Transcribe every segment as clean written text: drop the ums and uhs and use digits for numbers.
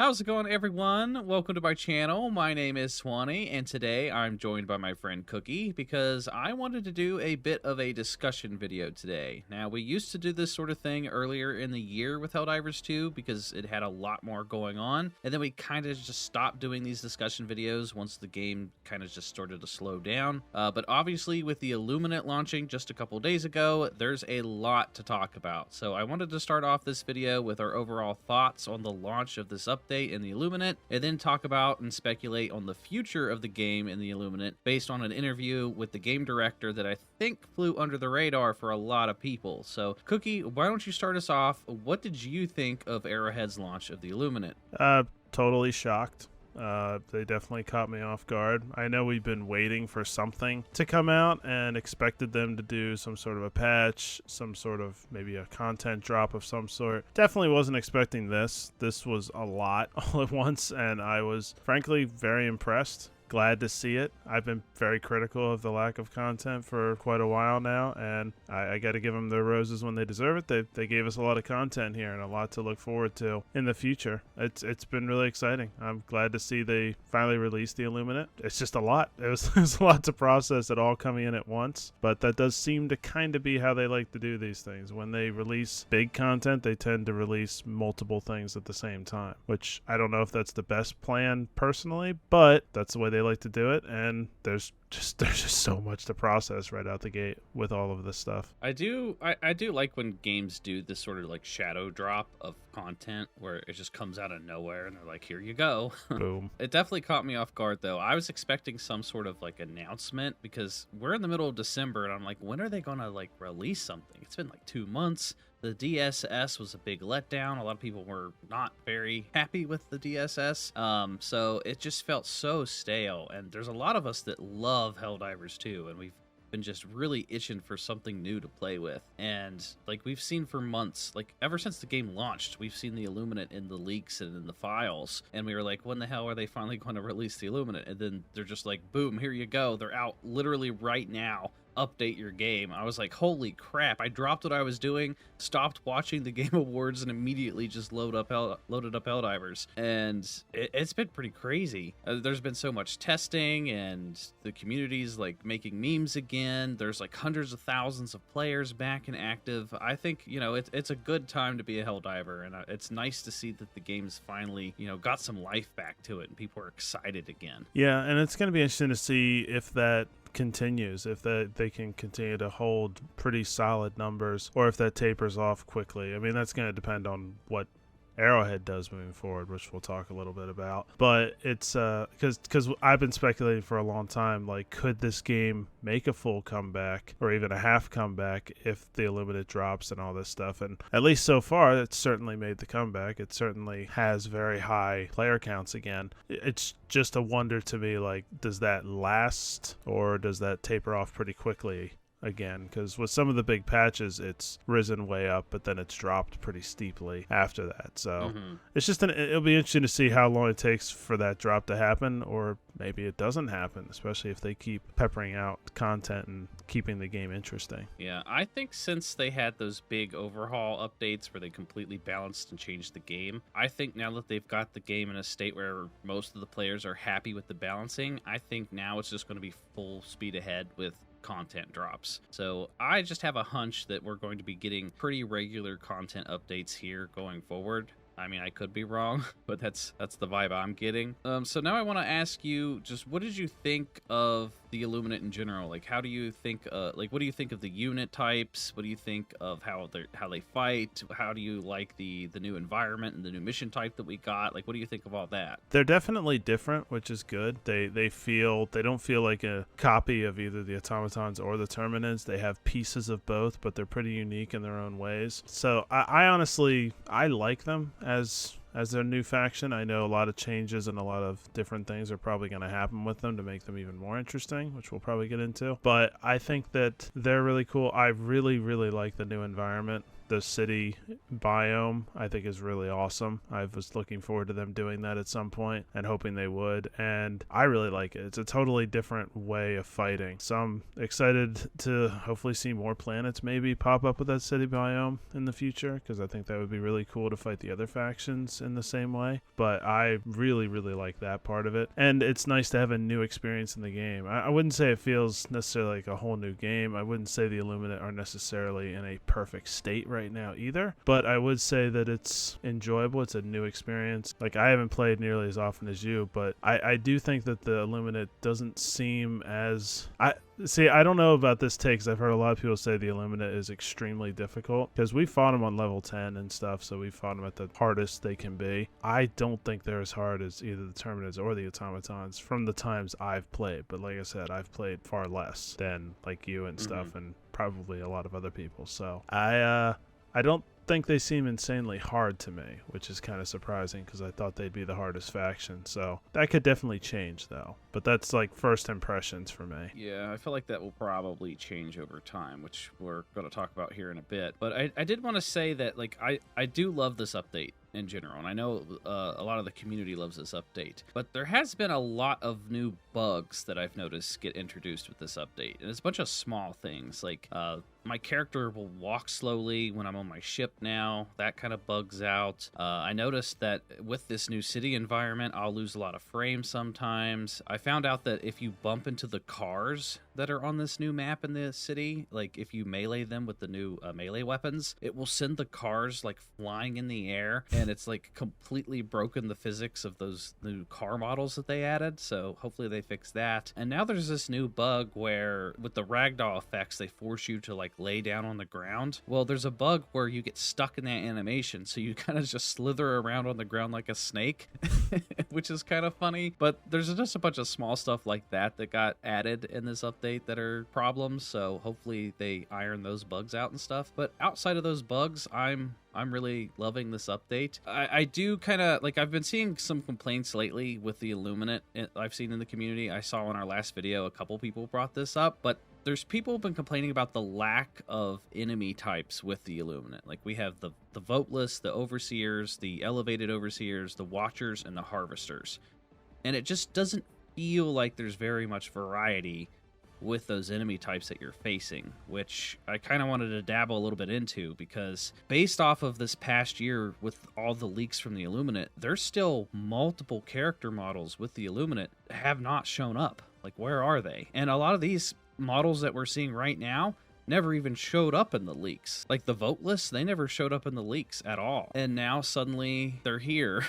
How's it going, everyone? Welcome to my channel. My name is Swanee, and today I'm joined by my friend Cookie because I wanted to do a bit of a discussion video today. Now, we used to do this sort of thing earlier in the year with Helldivers 2 because it had a lot more going on, and then we kind of just stopped doing these discussion videos once the game kind of just started to slow down. But obviously, with the Illuminate launching just a couple days ago, there's a lot to talk about. So I wanted to start off this video with our overall thoughts on the launch of this update in the Illuminate, and then talk about and speculate on the future of the game in the Illuminate based on an interview with the game director that I think flew under the radar for a lot of people. So, Cookie, why don't you start us off? What did you think of Arrowhead's launch of the Illuminate? Totally shocked. They definitely caught me off guard. I know we've been waiting for something to come out and expected them to do some sort of a patch, some sort of maybe a content drop of some sort. Definitely wasn't expecting this. This was a lot all at once, and I was frankly very impressed. Glad to see it. I've been very critical of the lack of content for quite a while now, and I got to give them their roses when they deserve it. They gave us a lot of content here and a lot to look forward to in the future. It's been really exciting. I'm glad to see they finally released the Illuminate. It's just a lot. It was a lot to process, it all coming in at once, but that does seem to kind of be how they like to do these things. When they release big content, they tend to release multiple things at the same time, which I don't know if that's the best plan personally, but that's the way they like to do it, and there's just so much to process right out the gate with all of this stuff. I do like when games do this sort of like shadow drop of content where it just comes out of nowhere and they're like, here you go. Boom. It definitely caught me off guard, though. I was expecting some sort of like announcement because we're in the middle of December and I'm like, when are they gonna like release something? It's been like 2 months. The DSS was a big letdown. A lot of people were not very happy with the DSS. So it just felt so stale. And there's a lot of us that love Helldivers 2, and we've been just really itching for something new to play with. And like we've seen for months, like ever since the game launched, we've seen the Illuminate in the leaks and in the files. And we were like, when the hell are they finally going to release the Illuminate? And then they're just like, boom, here you go. They're out literally right now. Update your game. I was like, holy crap. I dropped what I was doing, stopped watching the Game Awards, and immediately just loaded up Helldivers. And it's been pretty crazy. There's been so much testing, and the community's like making memes again. There's like hundreds of thousands of players back and active. I think, you know, it's a good time to be a Helldiver, and it's nice to see that the game's finally, you know, got some life back to it, and people are excited again. Yeah, and it's going to be interesting to see if that continues, if they can continue to hold pretty solid numbers, or if that tapers off quickly. I mean, that's going to depend on what Arrowhead does moving forward, which we'll talk a little bit about. But it's because I've been speculating for a long time, like, could this game make a full comeback or even a half comeback if the Illuminate drops and all this stuff? And at least so far, it's certainly made the comeback. It certainly has very high player counts again. It's just a wonder to me, like, does that last or does that taper off pretty quickly again? Because with some of the big patches, it's risen way up, but then it's dropped pretty steeply after that. So it's just it'll be interesting to see how long it takes for that drop to happen, or maybe it doesn't happen, especially if they keep peppering out content and keeping the game interesting. Yeah, I think since they had those big overhaul updates where they completely balanced and changed the game, I think now that they've got the game in a state where most of the players are happy with the balancing, I think now it's just going to be full speed ahead with content drops. So I just have a hunch that we're going to be getting pretty regular content updates here going forward. I mean, I could be wrong, but that's the vibe I'm getting. So now I want to ask you, just what did you think of the Illuminate in general? Like, how do you think, what do you think of the unit types? What do you think of how they fight? How do you like the new environment and the new mission type that we got? Like, what do you think of all that? They're definitely different, which is good. They don't feel like a copy of either the automatons or the terminids. They have pieces of both, but they're pretty unique in their own ways. So I honestly like them as their new faction. I know a lot of changes and a lot of different things are probably going to happen with them to make them even more interesting, which we'll probably get into. But I think that they're really cool. I really, really like the new environment. the city biome, I think is really awesome. I was looking forward to them doing that at some point and hoping they would, and I really like it. It's a totally different way of fighting. So I'm excited to hopefully see more planets maybe pop up with that city biome in the future, because I think that would be really cool to fight the other factions in the same way. But I really, really like that part of it, and it's nice to have a new experience in the game. I wouldn't say it feels necessarily like a whole new game. I wouldn't say the Illuminate are necessarily in a perfect state right now either, but I would say that it's enjoyable. It's a new experience. Like, I haven't played nearly as often as you, but I do think that the Illuminate doesn't seem as... I don't know about this take, because I've heard a lot of people say the Illuminate is extremely difficult, because we fought them on level 10 and stuff, so we fought them at the hardest they can be. I don't think they're as hard as either the Terminids or the Automatons from the times I've played, but like I said, I've played far less than like you and stuff, and probably a lot of other people, so I don't think they seem insanely hard to me, which is kind of surprising because I thought they'd be the hardest faction. So that could definitely change, though. But that's like first impressions for me. Yeah, I feel like that will probably change over time, which we're going to talk about here in a bit. But I did want to say that, like, I do love this update in general, and I know a lot of the community loves this update, but there has been a lot of new bugs that I've noticed get introduced with this update, and it's a bunch of small things, like my character will walk slowly when I'm on my ship now. That kind of bugs out. I noticed that with this new city environment, I'll lose a lot of frames sometimes. I found out that if you bump into the cars that are on this new map in the city, like if you melee them with the new melee weapons, it will send the cars like flying in the air, and it's like completely broken the physics of those new car models that they added. So hopefully they fix that. And now there's this new bug where with the ragdoll effects, they force you to like lay down on the ground. Well, there's a bug where you get stuck in that animation, so you kind of just slither around on the ground like a snake, which is kind of funny. But there's just a bunch of small stuff like that that got added in this update that are problems, so hopefully they iron those bugs out and stuff. But outside of those bugs, I'm really loving this update. I do kind of, like, I've been seeing some complaints lately with the Illuminate I've seen in the community. I saw in our last video a couple people brought this up, but there's people who've been complaining about the lack of enemy types with the Illuminate. Like, we have the Voteless, the Overseers, the Elevated Overseers, the Watchers, and the Harvesters. And it just doesn't feel like there's very much variety with those enemy types that you're facing, which I kind of wanted to dabble a little bit into, because based off of this past year with all the leaks from the Illuminate, there's still multiple character models with the Illuminate that have not shown up. Like, where are they? And a lot of these models that we're seeing right now never even showed up in the leaks. Like the Voteless, they never showed up in the leaks at all. And now suddenly they're here.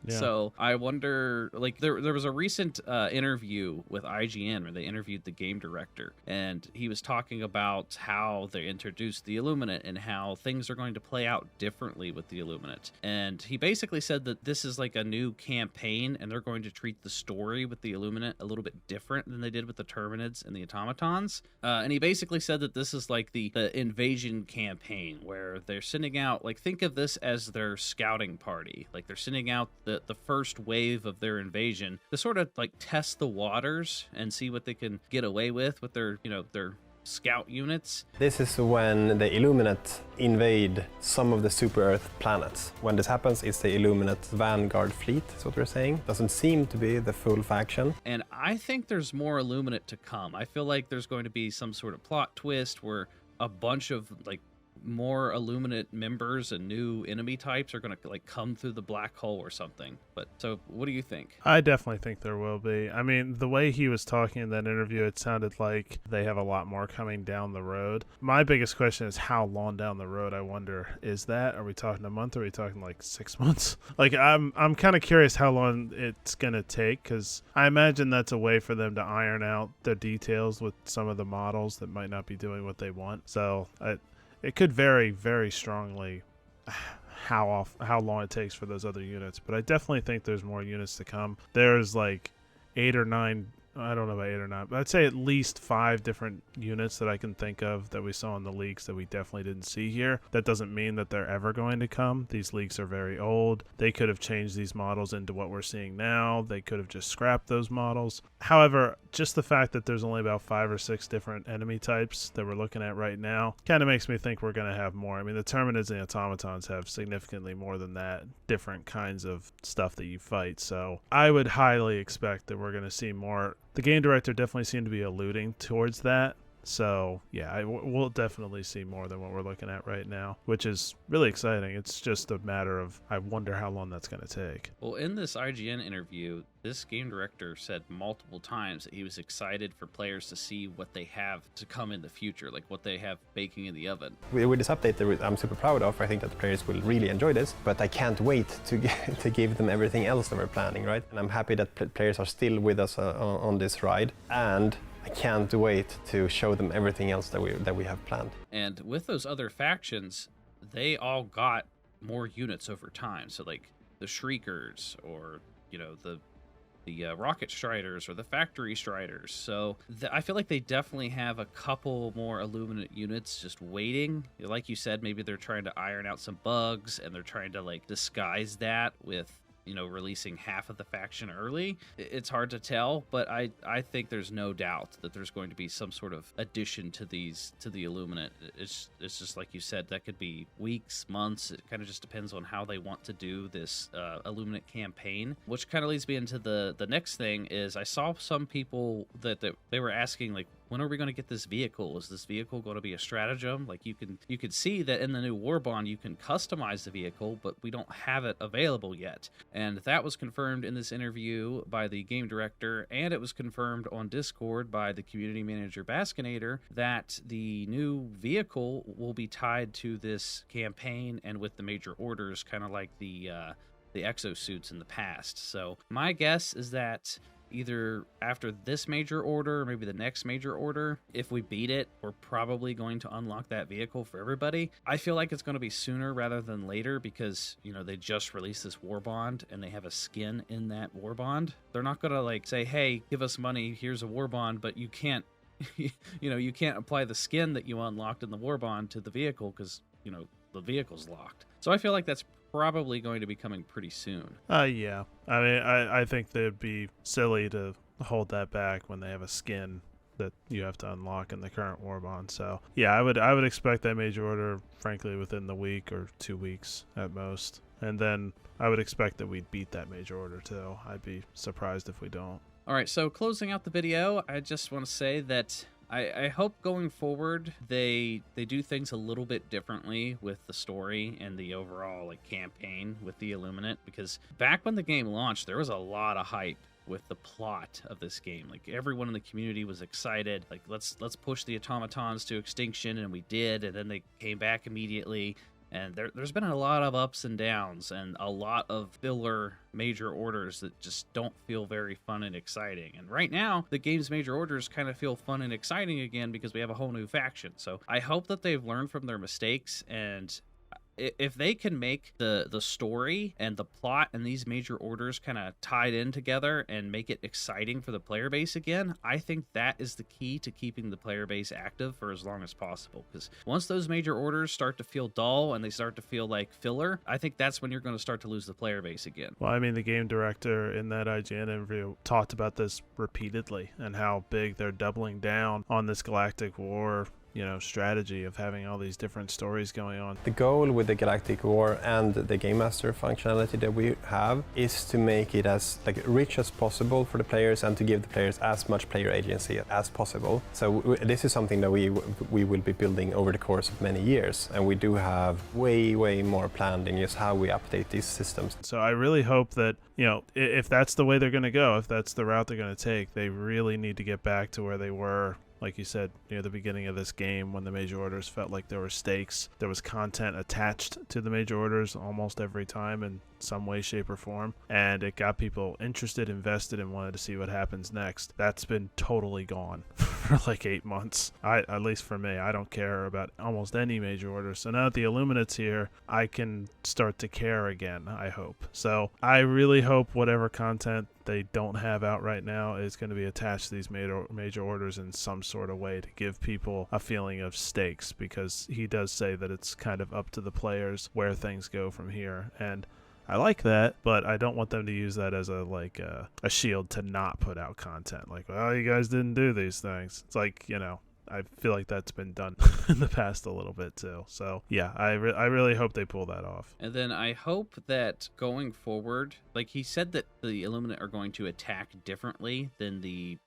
Yeah. So I wonder, like, there was a recent interview with IGN where they interviewed the game director, and he was talking about how they introduced the Illuminate and how things are going to play out differently with the Illuminate. And he basically said that this is like a new campaign, and they're going to treat the story with the Illuminate a little bit different than they did with the Terminids and the Automatons. And he basically said that this is like the invasion campaign, where they're sending out, like, think of this as their scouting party. Like, they're sending out the first wave of their invasion to sort of like test the waters and see what they can get away with their, you know, their scout units. This is when the Illuminate invade some of the super Earth planets. When this happens, it's the Illuminate Vanguard fleet, is what we're saying. Doesn't seem to be the full faction. And I think there's more Illuminate to come. I feel like there's going to be some sort of plot twist where a bunch of like more Illuminate members and new enemy types are going to like come through the black hole or something. But so what do you think? I definitely think there will be. I mean, the way he was talking in that interview, it sounded like they have a lot more coming down the road. My biggest question is how long down the road, I wonder, is that? Are we talking a month? Or are we talking like 6 months? Like, I'm kind of curious how long it's going to take, because I imagine that's a way for them to iron out the details with some of the models that might not be doing what they want. So it could vary very strongly how long it takes for those other units. But I definitely think there's more units to come. There's like 8 or 9, I don't know about 8 or 9, but I'd say at least 5 different units that I can think of that we saw in the leaks that we definitely didn't see here. That doesn't mean that they're ever going to come. These leaks are very old. They could have changed these models into what we're seeing now. They could have just scrapped those models. However, just the fact that there's only about 5 or 6 different enemy types that we're looking at right now kind of makes me think we're going to have more. I mean, the Terminids and the Automatons have significantly more than that, different kinds of stuff that you fight. So I would highly expect that we're going to see more. The game director definitely seemed to be alluding towards that. So, yeah, we'll definitely see more than what we're looking at right now, which is really exciting. It's just a matter of, I wonder how long that's going to take. Well, in this IGN interview, this game director said multiple times that he was excited for players to see what they have to come in the future, like what they have baking in the oven. With this update that I'm super proud of, I think that the players will really enjoy this, but I can't wait to give them everything else that we're planning, right? And I'm happy that players are still with us on this ride, and I can't wait to show them everything else that we have planned. And with those other factions, they all got more units over time. So like the Shriekers, or the Rocket Striders, or the Factory Striders. So I feel like they definitely have a couple more Illuminate units just waiting. Like you said, maybe they're trying to iron out some bugs, and they're trying to like disguise that with releasing half of the faction early. It's hard to tell, but I think there's no doubt that there's going to be some sort of addition to the Illuminate. It's just like you said, that could be weeks, months. It kind of just depends on how they want to do this Illuminate campaign, which kind of leads me into the next thing. Is I saw some people that they were asking, like, when are we going to get this vehicle? Is this vehicle going to be a stratagem? Like, you can see that in the new warbond you can customize the vehicle, but we don't have it available yet. And that was confirmed in this interview by the game director, and it was confirmed on Discord by the community manager Baskinator that the new vehicle will be tied to this campaign and with the major orders, kind of like the exosuits in the past. So my guess is that either after this major order or maybe the next major order, if we beat it, we're probably going to unlock that vehicle for everybody. I feel like it's going to be sooner rather than later because, they just released this warbond and they have a skin in that warbond. They're not going to like say, hey, give us money, here's a warbond, but you can't, you can't apply the skin that you unlocked in the warbond to the vehicle because, the vehicle's locked. So I feel like that's probably going to be coming pretty soon. Yeah. I mean, I think they'd be silly to hold that back when they have a skin that you have to unlock in the current warbond. So yeah, I would expect that major order, frankly, within the week or 2 weeks at most. And then I would expect that we'd beat that major order too. I'd be surprised if we don't. All right, so closing out the video, I just want to say that I hope going forward they do things a little bit differently with the story and the overall campaign with the Illuminate, because back when the game launched, there was a lot of hype with the plot of this game. Like, everyone in the community was excited, like, let's push the automatons to extinction, and we did, and then they came back immediately. And there's been a lot of ups and downs and a lot of filler major orders that just don't feel very fun and exciting. And right now, the game's major orders kind of feel fun and exciting again because we have a whole new faction. So I hope that they've learned from their mistakes, and if they can make the story and the plot and these major orders kind of tied in together and make it exciting for the player base again, I think that is the key to keeping the player base active for as long as possible. Because once those major orders start to feel dull and they start to feel like filler, I think that's when you're going to start to lose the player base again. Well, I mean, the game director in that IGN interview talked about this repeatedly and how big they're doubling down on this Galactic War strategy of having all these different stories going on. The goal with the Galactic War and the Game Master functionality that we have is to make it as rich as possible for the players and to give the players as much player agency as possible. So this is something that we will be building over the course of many years, and we do have way more planned in just how we update these systems. So I really hope that if that's the way they're going to go, if that's the route they're going to take, they really need to get back to where they were, like you said, near the beginning of this game, when the major orders felt like there were stakes. There was content attached to the major orders almost every time in some way, shape, or form, and it got people interested, invested, and wanted to see what happens next. That's been totally gone for 8 months. At least for me, I don't care about almost any major orders. So now that the Illuminate's here, I can start to care again, I hope. So I really hope whatever content they don't have out right now is going to be attached to these major orders in some sort of way to give people a feeling of stakes, because he does say that it's kind of up to the players where things go from here. And I like that, but I don't want them to use that as a shield to not put out content. Like, well, you guys didn't do these things. It's like, I feel like that's been done in the past a little bit too. So yeah, I really hope they pull that off. And then I hope that going forward, like he said that the Illuminate are going to attack differently than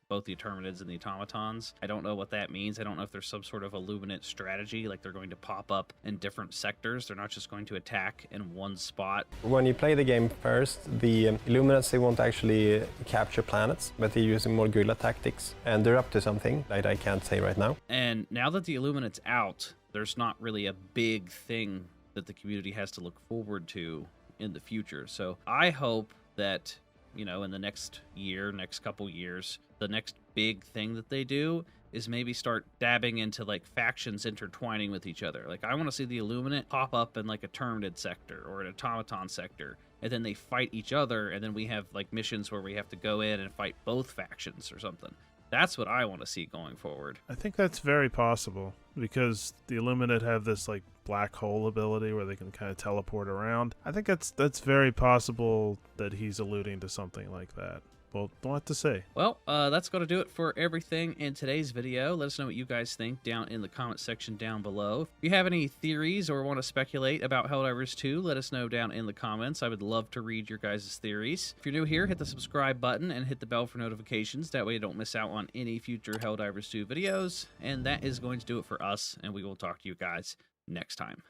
both the Terminids and the Automatons. I don't know what that means. I don't know if there's some sort of Illuminate strategy, like they're going to pop up in different sectors. They're not just going to attack in one spot. When you play the game first, the Illuminates, they won't actually capture planets, but they're using more guerrilla tactics, and they're up to something that I can't say right now. And now that the Illuminate's out, there's not really a big thing that the community has to look forward to in the future. So I hope that, in the next couple years, the next big thing that they do is maybe start dabbing into like factions intertwining with each other. Like I want to see the Illuminate pop up in like a Terminid sector or an Automaton sector, and then they fight each other, and then we have like missions where we have to go in and fight both factions or something. That's what I want to see going forward. I think that's very possible because the Illuminate have this like black hole ability where they can kind of teleport around. I think that's very possible that he's alluding to something like that. Well, don't have to say. Well, that's going to do it for everything in today's video. Let us know what you guys think down in the comment section down below. If you have any theories or want to speculate about Helldivers 2, let us know down in the comments. I would love to read your guys' theories. If you're new here, hit the subscribe button and hit the bell for notifications. That way you don't miss out on any future Helldivers 2 videos. And that is going to do it for us, and we will talk to you guys next time.